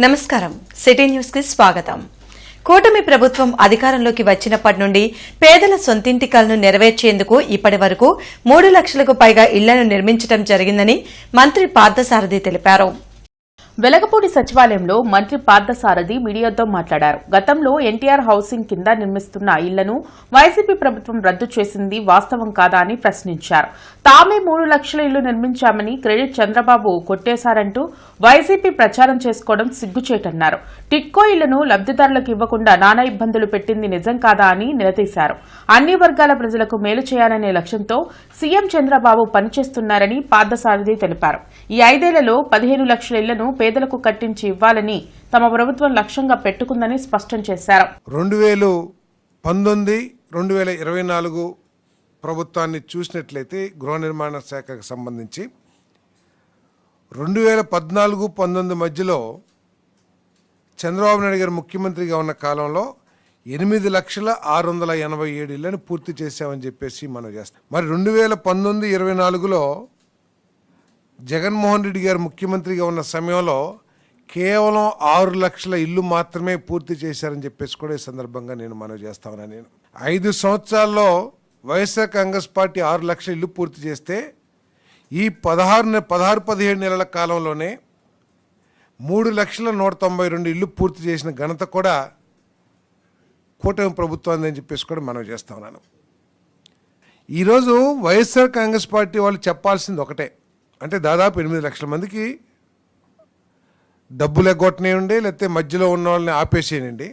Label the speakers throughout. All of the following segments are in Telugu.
Speaker 1: నమస్కారం సిటీ న్యూస్ కి స్వాగతం. కూటమి ప్రభుత్వం అధికారంలోకి వచ్చినప్పటి నుండి పేదల సొంతింటి కలను నెరవేర్చేందుకు ఇప్పటి వరకు 3 లక్షలకు పైగా ఇళ్లను నిర్మించడం జరిగిందని మంత్రి పార్థసారథి తెలిపారు.
Speaker 2: వెలగపూడి సచివాలయంలో మంత్రి పార్థసారథి మీడియాతో మాట్లాడారు. గతంలో ఎన్టీఆర్ హౌసింగ్ కింద నిర్మిస్తున్న ఇళ్లను వైసీపీ ప్రభుత్వం రద్దు చేసింది వాస్తవం కాదా అని ప్రశ్నించారు. తామే 3 లక్షల ఇళ్లు నిర్మించామని క్రెడిట్ చంద్రబాబు కొట్టేశారంటూ వైసీపీ ప్రచారం చేసుకోవడం సిగ్గుచేటన్నారు. టిట్కో ఇళ్లను లబ్దిదారులకు ఇవ్వకుండా నానా ఇబ్బందులు పెట్టింది నిజం కాదా అని నిలదీశారు. అన్ని వర్గాల ప్రజలకు మేలు చేయాలనే లక్ష్యంతో సీఎం చంద్రబాబు పనిచేస్తున్నారని పార్థసారథి తెలిపారు. ఈ 5 ఏళ్లలో 15 లక్షల ఇళ్లను పేదలకు కట్టించి ఇవ్వాలని తమ ప్రభుత్వం లక్ష్యంగా పెట్టుకుందని స్పష్టం చేశారు.
Speaker 3: 2019-2024 ప్రభుత్వాన్ని చూసినట్లయితే గృహ నిర్మాణ శాఖకు సంబంధించి 2014-19 మధ్యలో చంద్రబాబు నాయుడు గారు ముఖ్యమంత్రిగా ఉన్న కాలంలో 8,687,000 ఇళ్లను పూర్తి చేశామని చెప్పేసి మనం చేస్తాం. మరి 2019-24లో జగన్మోహన్ రెడ్డి గారు ముఖ్యమంత్రిగా ఉన్న సమయంలో కేవలం 6 లక్షల ఇల్లు మాత్రమే పూర్తి చేశారని చెప్పేసి కూడా ఈ సందర్భంగా నేను మనవి చేస్తా ఉన్నాను. నేను 5 సంవత్సరాల్లో వైఎస్ఆర్ కాంగ్రెస్ పార్టీ 6 లక్షల ఇల్లు పూర్తి చేస్తే ఈ 16-17 నెలల కాలంలోనే 3,192,000 ఇల్లు పూర్తి చేసిన ఘనత కూడా కూటమి ప్రభుత్వం అని చెప్పేసి కూడా మనవి చేస్తా ఉన్నాను. ఈరోజు వైఎస్ఆర్ కాంగ్రెస్ పార్టీ వాళ్ళు చెప్పాల్సింది ఒకటే, అంటే దాదాపు 8 లక్షల మందికి డబ్బులు ఎగ్గొట్టనేయండి, లేకపోతే మధ్యలో ఉన్న వాళ్ళని ఆపేసేయండి.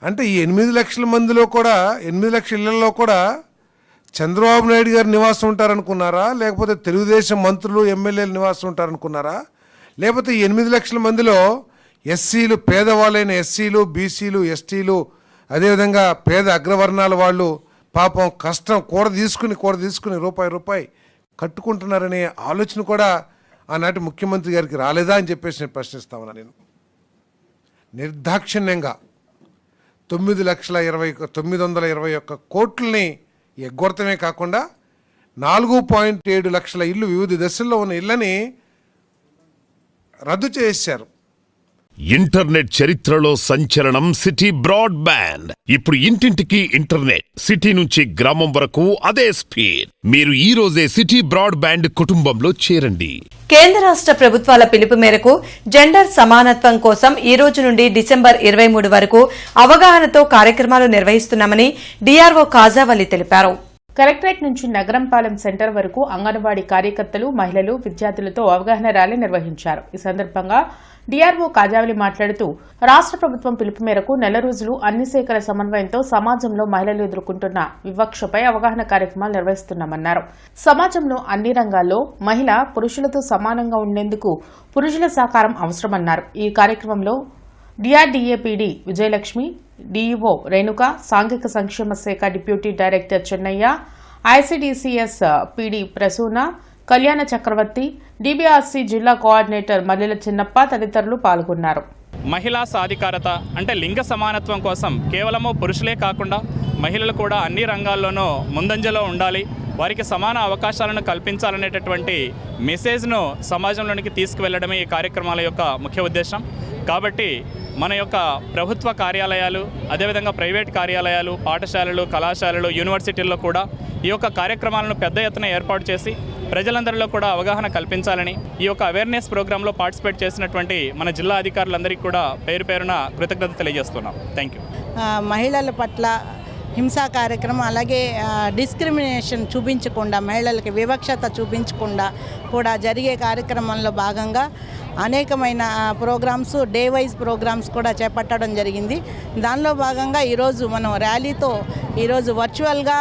Speaker 3: అంటే ఈ 8 లక్షల మందిలో కూడా 8 లక్షల ఇళ్లలో కూడా చంద్రబాబు నాయుడు గారు నివాసం ఉంటారనుకున్నారా, లేకపోతే తెలుగుదేశం మంత్రులు ఎమ్మెల్యేలు నివాసం ఉంటారనుకున్నారా, లేకపోతే ఈ 8 లక్షల మందిలో ఎస్సీలు, పేదవాళ్ళైన ఎస్సీలు, బీసీలు, ఎస్టీలు, అదేవిధంగా పేద అగ్రవర్ణాల వాళ్ళు పాపం కష్టం కూడ తీసుకుని రూపాయి కట్టుకుంటున్నారనే ఆలోచన కూడా ఆనాటి ముఖ్యమంత్రి గారికి రాలేదా అని చెప్పేసి నేను ప్రశ్నిస్తా ఉన్నా. నేను నిర్దాక్షిణ్యంగా 9,921 కోట్లని ఎగ్గొడతమే కాకుండా 4.7 లక్షల ఇల్లు వివిధ దశల్లో ఉన్న ఇళ్ళని రద్దు చేశారు.
Speaker 4: ఇంటర్నెట్ చరిత్రలో సంచలనం సిటీ బ్రాడ్బ్యాండ్. ఇప్పుడు ఇంటింటికి ఇంటర్నెట్, సిటీ నుంచి గ్రామం వరకు అదే స్పీడ్. మీరు ఈ రోజే సిటీ బ్రాడ్బ్యాండ్ కుటుంబంలో చేరండి.
Speaker 1: కేంద్ర రాష్ట్ర ప్రభుత్వాల పిలుపు మేరకు జెండర్ సమానత్వం కోసం ఈ రోజు నుండి డిసెంబర్ 23 వరకు అవగాహనతో కార్యక్రమాలు నిర్వహిస్తున్నామని డీఆర్ఓ కాజావలి తెలిపారు.
Speaker 2: కలెక్టరేట్ నుంచి నగరంపాలెం సెంటర్ వరకు అంగన్వాడీ కార్యకర్తలు, మహిళలు, విద్యార్థులతో అవగాహన ర్యాలీ నిర్వహించారు. ఈ సందర్భంగా డీఆర్ఓ కాజావలి మాట్లాడుతూ రాష్ట్ర ప్రభుత్వం పిలుపు మేరకు నెల రోజులు అన్ని శాఖల సమన్వయంతో సమాజంలో మహిళలు ఎదుర్కొంటున్న వివక్షపై అవగాహన కార్యక్రమాలు నిర్వహిస్తున్నామన్నారు. సమాజంలో అన్ని రంగాల్లో మహిళ పురుషులతో సమానంగా ఉండేందుకు పురుషుల సహకారం అవసరమన్నారు. ఈ కార్యక్రమంలో DRDA PD Vijayalakshmi, DEO Renuka, సాంఘిక సంక్షేమ శాఖ deputy director Chennaiah, ICDCS PD Prasuna, Kalyana Chakravarthi, డీబీఆర్సీ జిల్లా కోఆర్డినేటర్ మల్లెల చిన్నప్ప తదితరులు పాల్గొన్నారు.
Speaker 5: మహిళా సాధికారత అంటే లింగ సమానత్వం కోసం కేవలము పురుషులే కాకుండా మహిళలు కూడా అన్ని రంగాల్లోనూ ముందంజలో ఉండాలి, వారికి సమాన అవకాశాలను కల్పించాలనేటటువంటి మెసేజ్ను సమాజంలోనికి తీసుకువెళ్లడమే ఈ కార్యక్రమాల యొక్క ముఖ్య ఉద్దేశం. కాబట్టి మన యొక్క ప్రభుత్వ కార్యాలయాలు, అదేవిధంగా ప్రైవేట్ కార్యాలయాలు, పాఠశాలలు, కళాశాలలు, యూనివర్సిటీల్లో కూడా ఈ యొక్క కార్యక్రమాలను పెద్ద ఎత్తున ఏర్పాటు చేసి ప్రజలందరిలో కూడా అవగాహన కల్పించాలని ఈ యొక్క అవేర్నెస్ ప్రోగ్రాంలో పార్టిసిపేట్ చేసినటువంటి మన జిల్లా అధికారులందరికీ కూడా పేరున కృతజ్ఞత తెలియజేస్తున్నాం. Thank you.
Speaker 6: మహిళల పట్ల హింసా కార్యక్రమం, అలాగే డిస్క్రిమినేషన్ చూపించకుండా, మహిళలకి వివక్షత చూపించకుండా కూడా జరిగే కార్యక్రమంలో భాగంగా అనేకమైన ప్రోగ్రామ్స్, డే వైజ్ ప్రోగ్రామ్స్ కూడా చేపట్టడం జరిగింది. దానిలో భాగంగా ఈరోజు మనం ర్యాలీతో ఈరోజు వర్చువల్గా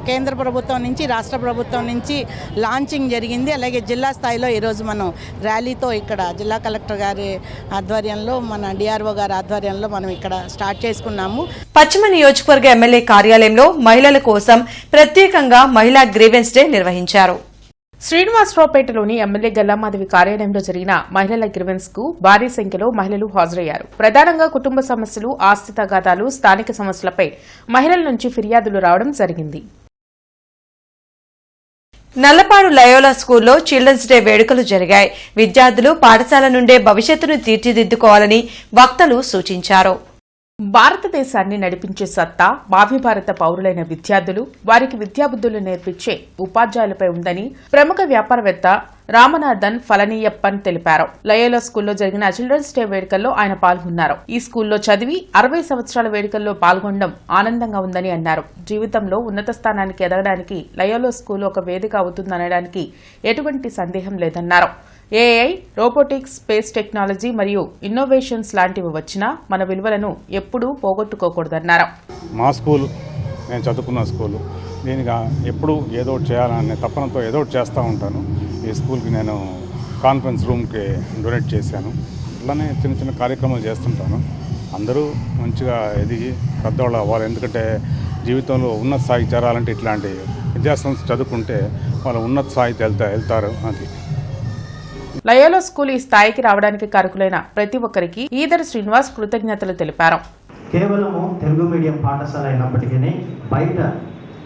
Speaker 6: కేంద్ర ప్రభుత్వం నుంచి, రాష్ట్ర ప్రభుత్వం నుంచి లాంచింగ్ జరిగింది. అలాగే జిల్లా స్థాయిలో ఈరోజు మనం ర్యాలీతో ఇక్కడ జిల్లా కలెక్టర్ గారి ఆధ్వర్యంలో, మన డిఆర్ఓ గారి ఆధ్వర్యంలో మనం ఇక్కడ స్టార్ట్ చేసుకున్నాము.
Speaker 1: పశ్చిమ నియోజకవర్గ ఎమ్మెల్యే కార్యాలయంలో మహిళల కోసం ప్రత్యేకంగా మహిళా గ్రీవెన్స్ డే నిర్వహించారు.
Speaker 2: శ్రీనివాసరావుపేటలోని ఎమ్మెల్యే గల్లామాధవి కార్యాలయంలో జరిగిన మహిళల గ్రీవెన్స్ కు భారీ సంఖ్యలో మహిళలు హాజరయ్యారు. ప్రధానంగా కుటుంబ సమస్యలు, ఆస్తి తగాదాలు, స్థానిక సమస్యలపై మహిళల నుంచి ఫిర్యాదులు రావడం జరిగింది.
Speaker 1: నల్లపాడు లయోలా స్కూల్లో చిల్డ్రన్స్ డే వేడుకలు జరిగాయి. విద్యార్థులు పాఠశాల నుండే భవిష్యత్తును తీర్చిదిద్దుకోవాలని వక్తలు సూచించారు.
Speaker 2: భారతదేశాన్ని నడిపించే సత్తా భావి భారత పౌరులైన విద్యార్థులు, వారికి విద్యాబుద్ధులు నేర్పించే ఉపాధ్యాయులపై ఉందని ప్రముఖ వ్యాపారవేత్త రామనాథన్ ఫలనీయప్పన్ తెలిపారు. లయోలా స్కూల్లో జరిగిన చిల్డ్రన్స్ డే వేడుకల్లో ఆయన పాల్గొన్నారు. ఈ స్కూల్లో చదివి 60 సంవత్సరాల వేడుకల్లో పాల్గొనడం ఆనందంగా ఉందని అన్నారు. జీవితంలో ఉన్నత స్థానానికి ఎదగడానికి లయోలా స్కూల్ ఒక వేదిక అవుతుందనడానికి ఎటువంటి సందేహం లేదన్నారు. ఏఐ, రోబోటిక్స్, స్పేస్ టెక్నాలజీ మరియు ఇన్నోవేషన్స్ లాంటివి వచ్చినా మన విలువలను ఎప్పుడూ పోగొట్టుకోకూడదన్నారు.
Speaker 7: మా స్కూల్, నేను చదువుకున్న స్కూలు, దీనికి ఎప్పుడు ఏదో ఒకటి చేయాలనే తపనతో ఏదో ఒకటి చేస్తూ ఉంటాను. ఈ స్కూల్కి నేను కాన్ఫరెన్స్ రూమ్కి డొనేట్ చేశాను. ఇట్లానే చిన్న చిన్న కార్యక్రమాలు చేస్తుంటాను. అందరూ మంచిగా ఎదిగి పెద్దవాళ్ళు అవ్వాలి. ఎందుకంటే జీవితంలో ఉన్నత స్థాయికి చేరాలంటే ఇట్లాంటి విద్యాసంస్థ చదువుకుంటే వాళ్ళు ఉన్నత స్థాయికి వెళ్తారు. అది
Speaker 2: లయోలా స్కూల్ ఈ స్థాయికి రావడానికి కారకులైన ప్రతి ఒక్కరికి ఈదర్ శ్రీనివాస్ కృతజ్ఞతలు తెలిపారు.
Speaker 8: కేవలము తెలుగు మీడియం పాఠశాల అయినప్పటికీ బయట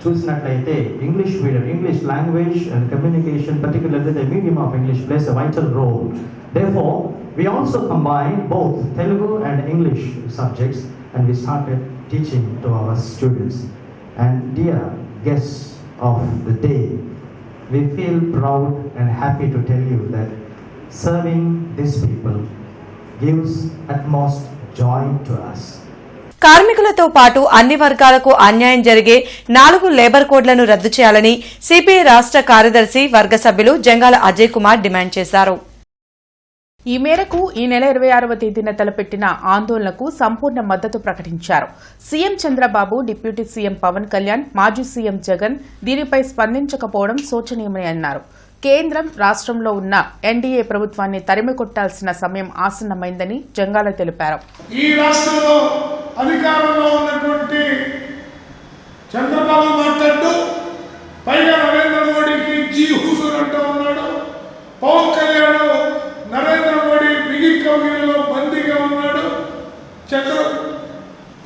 Speaker 8: చూసినట్లయితే English medium, English language and communication, particularly the medium of English plays a vital role. Therefore, we also combine both Telugu and English subjects and we started teaching to our students. And dear guests of the day, we feel proud and happy to tell you that serving these people gives utmost joy to us.
Speaker 1: కార్మికులతో పాటు అన్ని వర్గాలకు అన్యాయం జరిగే 4 లేబర్ కోడ్లను రద్దు చేయాలని సిపిఐ రాష్ట్ర కార్యదర్శి వర్గ సభ్యులు జంగాల అజయ్ కుమార్ డిమాండ్ చేశారు.
Speaker 2: ఈ మేరకు ఈ నెల 26వ తేదీన తలపెట్టిన ఆందోళనకు సంపూర్ణ మద్దతు ప్రకటించారు. CM Chandrababu, deputy CM Pawan Kalyan, మాజీ సీఎం జగన్ దీనిపై స్పందించకపోవడం శోచనీయమని అన్నారు. కేంద్రం, రాష్ట్రంలో ఉన్న ఎన్డీఏ ప్రభుత్వాన్ని తరిమి కొట్టాల్సిన సమయం ఆసన్నమైందని జంగాల తెలిపారు.
Speaker 3: ఈ రాష్ట్రంలో అధికారంలో ఉన్నటువంటి చంద్రబాబు మాట్లాడుతూ పైగా నరేంద్ర మోడీకి జీ హుజూర్ అంటూ ఉన్నాడు. పవన్ కళ్యాణ్ నరేంద్ర మోడీ బిగి కౌగిలిలో బందీగా ఉన్నాడు.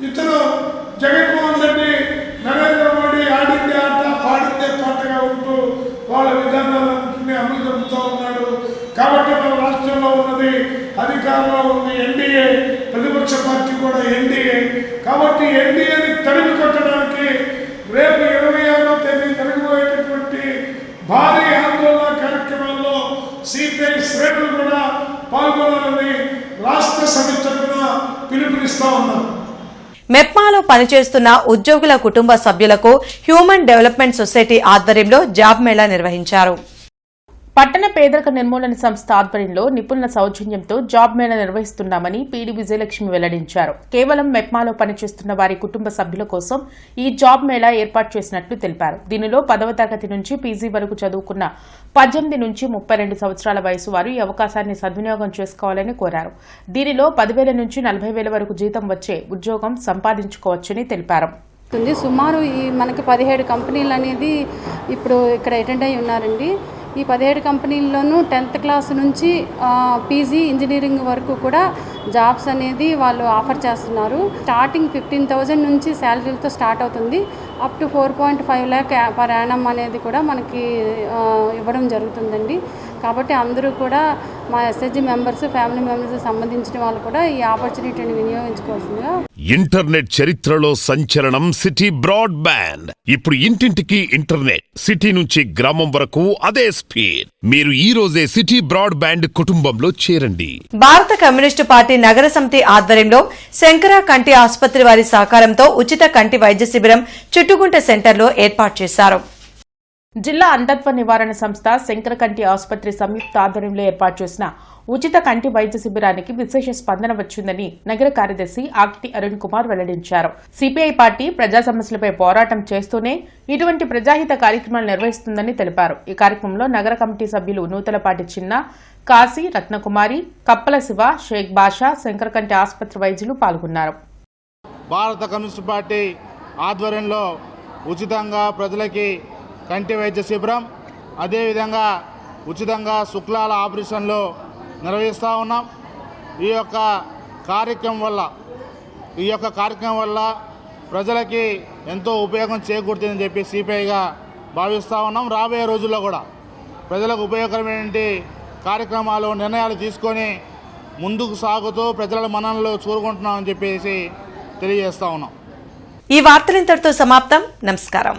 Speaker 3: ఇతను జగన్మోహన్ రెడ్డి నరేంద్ర మోడీ ఆడిందే ఆట, పాడిందే పాటగా ఉంటూ వాళ్ళ విధానాలన్నింటినీ అమలు జరుపుతూ ఉన్నాడు. కాబట్టి మన రాష్ట్రంలో ఉన్నది అధికారంలో ఉంది ఎన్డీఏ, ప్రతిపక్ష పార్టీ కూడా ఎన్డీఏ. కాబట్టి ఎన్డీఏని తరిమి కొట్టడానికి రేపు 26వ తేదీ జరగబోయేటటువంటి భారీ ఆందోళన కార్యక్రమాల్లో సిపిఐ శ్రేణులు కూడా పాల్గొనాలని రాష్ట్ర సమితి తరఫున పిలుపునిస్తా ఉన్నాం.
Speaker 1: మెప్మాలో పనిచేస్తున్న ఉద్యోగుల కుటుంబ సభ్యులకు హ్యూమన్ డెవలప్మెంట్ సొసైటీ ఆధ్వర్యంలో జాబ్ మేళా నిర్వహించారు.
Speaker 2: పట్టణ పేదరిక నిర్మూలన సంస్థ ఆధ్వర్యంలో నిపుణుల సౌజన్యంతో జాబ్ మేళా నిర్వహిస్తున్నామని పీడీ విజయలక్ష్మి వెల్లడించారు. కేవలం మెప్మాలో పనిచేస్తున్న వారి కుటుంబ సభ్యుల కోసం ఈ జాబ్ మేళా ఏర్పాటు చేసినట్లు తెలిపారు. దీనిలో 10వ తరగతి నుంచి పీజీ వరకు చదువుకున్న 18 నుంచి 32 సంవత్సరాల వయసు వారు ఈ అవకాశాన్ని సద్వినియోగం చేసుకోవాలని కోరారు. దీనిలో 10,000 నుంచి 40,000 వరకు జీతం వచ్చే ఉద్యోగం సంపాదించుకోవచ్చని తెలిపారు.
Speaker 9: సుమారు ఈ మనకి 17 కంపెనీలు అనేది ఇప్పుడు ఇక్కడ అటెండ్ అయి ఉన్నారండి. ఈ 17 కంపెనీల్లోనూ 10th క్లాస్ నుంచి పీజీ ఇంజనీరింగ్ వరకు కూడా జాబ్స్ అనేది వాళ్ళు ఆఫర్ చేస్తున్నారు. స్టార్టింగ్ 15,000 నుంచి శాలరీలతో స్టార్ట్ అవుతుంది. Up to 4.5 lakh per annum అనేది కూడా మనకి ఇవ్వడం జరుగుతుందండి. కాబట్టి అందరూ కూడా మా ఎస్ఎస్జి మెంబర్స్, ఫ్యామిలీ మెంబర్స్ సంబంధించిన వాళ్ళు కూడా ఈ ఆపర్చునిటీని వినియోగించుకోవాల్సిందిగా.
Speaker 4: ఇంటర్నెట్ చరిత్రలో సంచలనం సిటీ బ్రాడ్బ్యాండ్. ఇప్పుడు ఇంటింటికి ఇంటర్నెట్, సిటీ నుంచి గ్రామం వరకు అదే స్పీడ్. మీరు ఈ రోజే సిటీ బ్రాడ్బ్యాండ్ కుటుంబంలో చేరండి.
Speaker 1: భారత కమ్యూనిస్టు పార్టీ నగర సమితి ఆధ్వర్యంలో శంకర కంటి ఆసుపత్రి వారి సహకారంతో ఉచిత కంటి వైద్య శిబిరం చుట్టుగుంట సెంటర్లో ఏర్పాటు చేశారు.
Speaker 2: జిల్లా అంధత్వ నివారణ సంస్థ శంకర కంటి ఆసుపత్రి సంయుక్త ఆధ్వర్యంలో ఏర్పాటు చేసిన ఉచిత కంటి వైద్య శిబిరానికి విశేష స్పందన వచ్చిందని నగర కార్యదర్శి ఆకిటి అరుణ్ కుమార్ వెల్లడించారు. సిపిఐ పార్టీ ప్రజా సమస్యలపై పోరాటం చేస్తూనే ఇటువంటి ప్రజాహిత కార్యక్రమాలు నిర్వహిస్తుందని తెలిపారు. ఈ కార్యక్రమంలో నగర కమిటీ సభ్యులు నూతలపాటి చిన్న, కాశీ, రత్నకుమారి, కప్పల శివ, షేక్ బాషా, శంకర కంటి ఆసుపత్రి వైద్యులు పాల్గొన్నారు.
Speaker 10: భారత కమ్యూనిస్టు పార్టీ ఆధ్వర్యంలో ఉచితంగా ప్రజలకి కంటి వైద్య శిబిరం, అదేవిధంగా ఉచితంగా శుక్లాల ఆపరేషన్లు నిర్వహిస్తూ ఉన్నాం. ఈ యొక్క కార్యక్రమం వల్ల ప్రజలకి ఎంతో ఉపయోగం చేకూరుతుందని చెప్పి సిపిఐగా భావిస్తూ ఉన్నాం. రాబోయే రోజుల్లో కూడా ప్రజలకు ఉపయోగకరమైన కార్యక్రమాలు నిర్ణయాలు తీసుకొని ముందుకు సాగుతూ ప్రజల మన్ననలు చూరుకుంటున్నామని చెప్పేసి తెలియజేస్తూ ఉన్నాం.
Speaker 1: ఈ వార్తలు ఇంతటితో సమాప్తం. నమస్కారం.